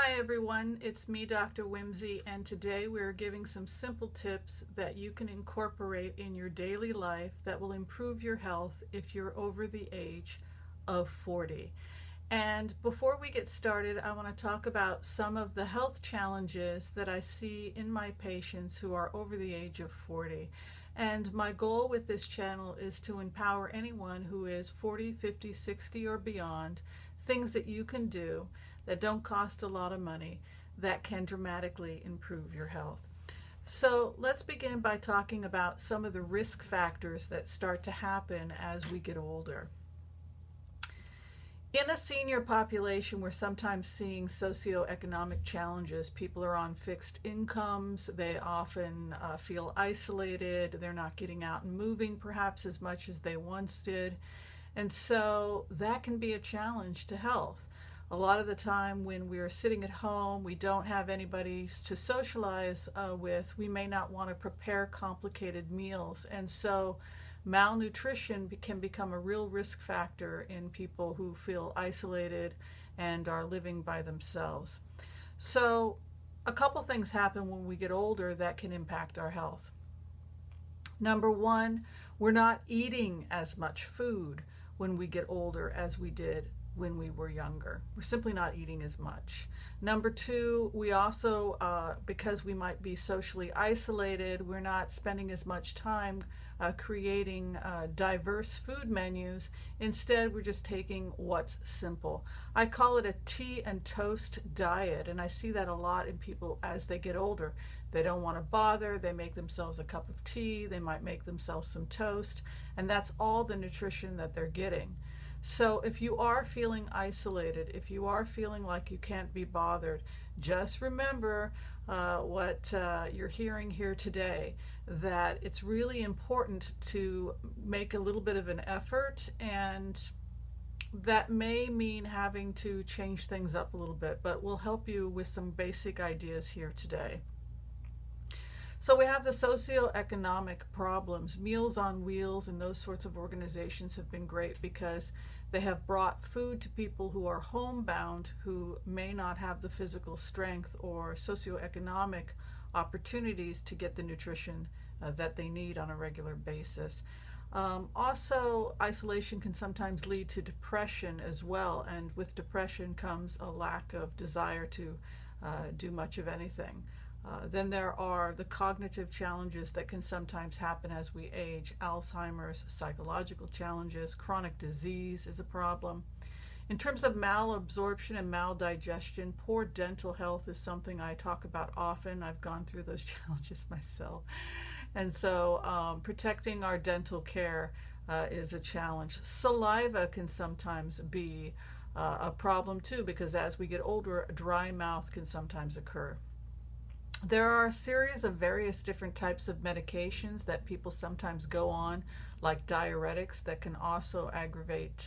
Hi everyone, it's me, Dr. Whimsy, and today we're giving some simple tips that you can incorporate in your daily life that will improve your health if you're over the age of 40. And before we get started, I want to talk about some of the health challenges that I see in my patients who are over the age of 40. And my goal with this channel is to empower anyone who is 40, 50, 60, or beyond, things that you can do that don't cost a lot of money that can dramatically improve your health. So let's begin by talking about some of the risk factors that start to happen as we get older. In a senior population, we're sometimes seeing socioeconomic challenges. People are on fixed incomes. They often feel isolated. They're not getting out and moving perhaps as much as they once did. And so that can be a challenge to health. A lot of the time when we're sitting at home, we don't have anybody to socialize with, we may not want to prepare complicated meals. And so malnutrition can become a real risk factor in people who feel isolated and are living by themselves. So a couple things happen when we get older that can impact our health. Number one, we're not eating as much food when we get older as we did when we were younger. We're simply not eating as much. Number two, we also, because we might be socially isolated, we're not spending as much time creating diverse food menus. Instead, we're just taking what's simple. I call it a tea and toast diet, and I see that a lot in people as they get older. They don't want to bother, they make themselves a cup of tea, they might make themselves some toast, and that's all the nutrition that they're getting. So if you are feeling isolated, if you are feeling like you can't be bothered, just remember what you're hearing here today, that it's really important to make a little bit of an effort, and that may mean having to change things up a little bit, but we'll help you with some basic ideas here today. So we have the socioeconomic problems. Meals on Wheels and those sorts of organizations have been great because they have brought food to people who are homebound, who may not have the physical strength or socioeconomic opportunities to get the nutrition that they need on a regular basis. Also, isolation can sometimes lead to depression as well, and with depression comes a lack of desire to do much of anything. Then there are the cognitive challenges that can sometimes happen as we age. Alzheimer's, psychological challenges, chronic disease is a problem. In terms of malabsorption and maldigestion, poor dental health is something I talk about often. I've gone through those challenges myself. And so protecting our dental care is a challenge. Saliva can sometimes be a problem too, because as we get older, a dry mouth can sometimes occur. There are a series of various different types of medications that people sometimes go on, like diuretics, that can also aggravate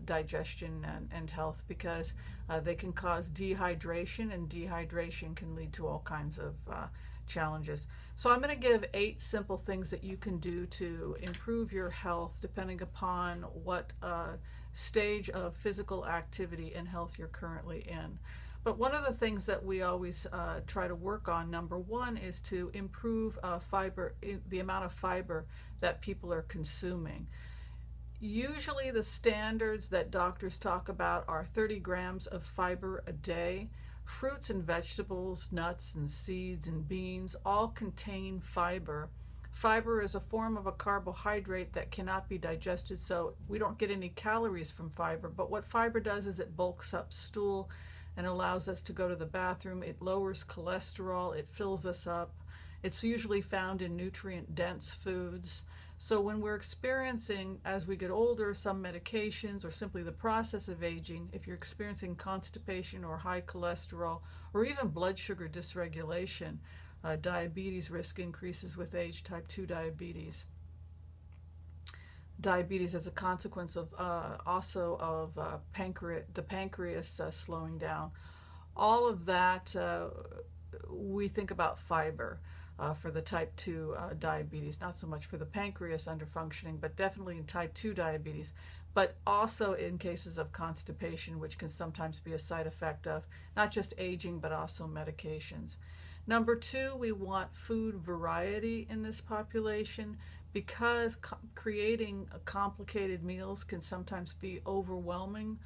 digestion and health because they can cause dehydration, and dehydration can lead to all kinds of challenges. So I'm going to give 8 simple things that you can do to improve your health depending upon what stage of physical activity and health you're currently in. But one of the things that we always try to work on, number one, is to improve the amount of fiber that people are consuming. Usually the standards that doctors talk about are 30 grams of fiber a day. Fruits and vegetables, nuts and seeds and beans all contain fiber. Fiber is a form of a carbohydrate that cannot be digested, so we don't get any calories from fiber. But what fiber does is it bulks up stool and allows us to go to the bathroom. It lowers cholesterol, it fills us up. It's usually found in nutrient-dense foods. So when we're experiencing, as we get older, some medications or simply the process of aging, if you're experiencing constipation or high cholesterol or even blood sugar dysregulation, diabetes risk increases with age, type 2 diabetes. Diabetes as a consequence of also of the pancreas slowing down. All of that, we think about fiber. for the type 2 diabetes, not so much for the pancreas underfunctioning, but definitely in type 2 diabetes, but also in cases of constipation, which can sometimes be a side effect of not just aging, but also medications. Number 2, we want food variety in this population because creating complicated meals can sometimes be overwhelming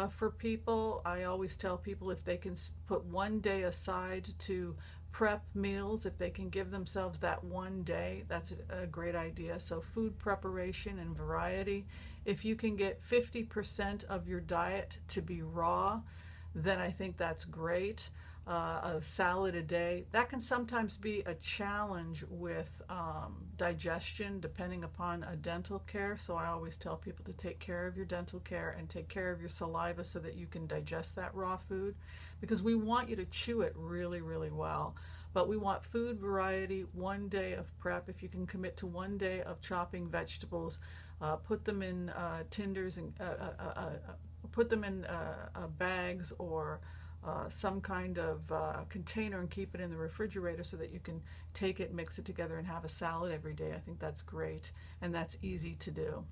for people. I always tell people if they can put one day aside to prep meals, if they can give themselves that one day, that's a great idea. So food preparation and variety. If you can get 50% of your diet to be raw, then I think that's great. A salad a day. That can sometimes be a challenge with digestion depending upon a dental care. So I always tell people to take care of your dental care and take care of your saliva so that you can digest that raw food, because we want you to chew it really, really well. But we want food variety, one day of prep. If you can commit to one day of chopping vegetables, put them in tinders and put them in bags or some kind of container and keep it in the refrigerator so that you can take it, mix it together, and have a salad every day. I think that's great, and that's easy to do.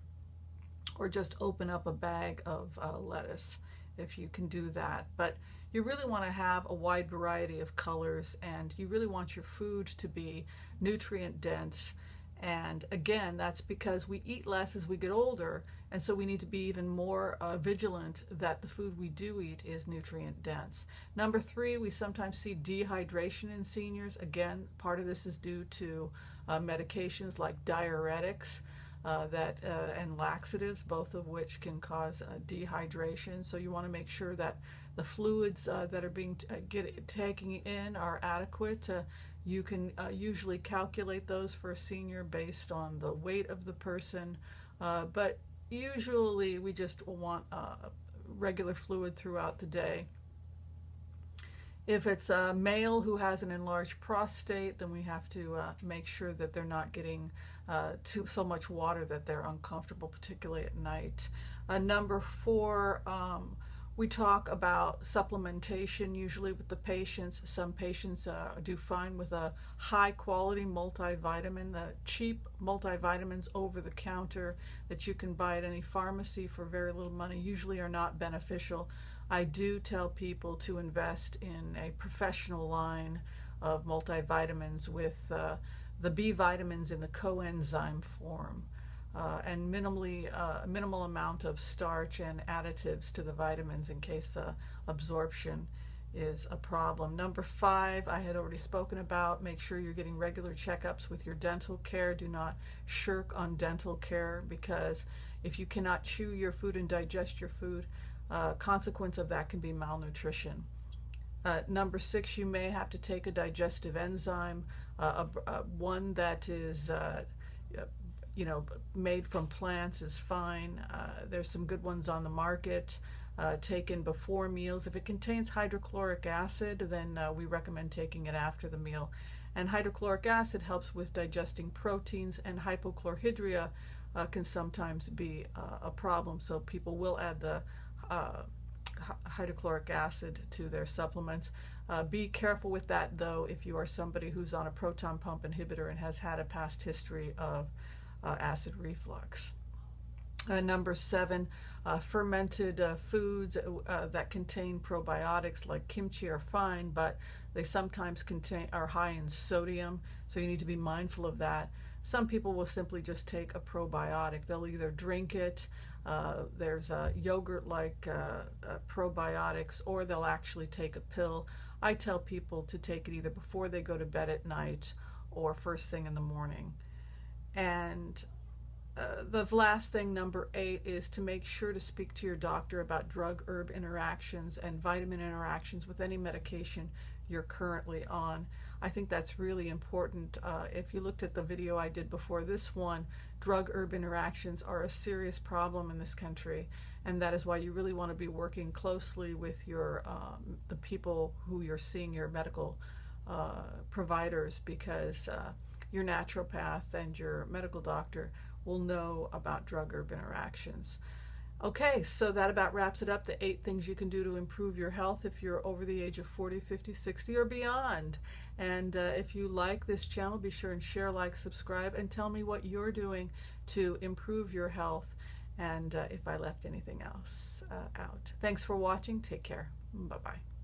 Or just open up a bag of lettuce if you can do that. But you really want to have a wide variety of colors, and you really want your food to be nutrient dense. And again, that's because we eat less as we get older, and so we need to be even more vigilant that the food we do eat is nutrient dense. Number 3, we sometimes see dehydration in seniors. Again, part of this is due to medications like diuretics and laxatives, both of which can cause dehydration. So you want to make sure that the fluids that are being taken in are adequate. You can usually calculate those for a senior based on the weight of the person, but usually we just want regular fluid throughout the day. If it's a male who has an enlarged prostate, then we have to make sure that they're not getting so much water that they're uncomfortable, particularly at night. Number 4, we talk about supplementation usually with the patients. Some patients do fine with a high quality multivitamin. The cheap multivitamins over the counter that you can buy at any pharmacy for very little money usually are not beneficial. I do tell people to invest in a professional line of multivitamins with the B vitamins in the coenzyme form. And minimal amount of starch and additives to the vitamins in case absorption is a problem. Number 5, I had already spoken about. Make sure you're getting regular checkups with your dental care. Do not shirk on dental care, because if you cannot chew your food and digest your food, consequence of that can be malnutrition. Number 6, you may have to take a digestive enzyme, one that is made from plants is fine. There's some good ones on the market, taken before meals. If it contains hydrochloric acid, then we recommend taking it after the meal. And hydrochloric acid helps with digesting proteins, and hypochlorhydria can sometimes be a problem. So people will add the hydrochloric acid to their supplements. Be careful with that, though, if you are somebody who's on a proton pump inhibitor and has had a past history of acid reflux. Number 7, fermented foods that contain probiotics like kimchi are fine, but they sometimes are high in sodium, so you need to be mindful of that. Some people will simply just take a probiotic. They'll either drink it, there's yogurt-like probiotics, or they'll actually take a pill. I tell people to take it either before they go to bed at night or first thing in the morning. And the last thing, number 8, is to make sure to speak to your doctor about drug-herb interactions and vitamin interactions with any medication you're currently on. I think that's really important. If you looked at the video I did before this one, drug-herb interactions are a serious problem in this country, and that is why you really want to be working closely with your the people who you're seeing, your medical providers, because your naturopath and your medical doctor will know about drug-herb interactions. Okay, so that about wraps it up, the 8 things you can do to improve your health if you're over the age of 40, 50, 60, or beyond. And if you like this channel, be sure and share, like, subscribe, and tell me what you're doing to improve your health, and if I left anything else out. Thanks for watching. Take care. Bye-bye.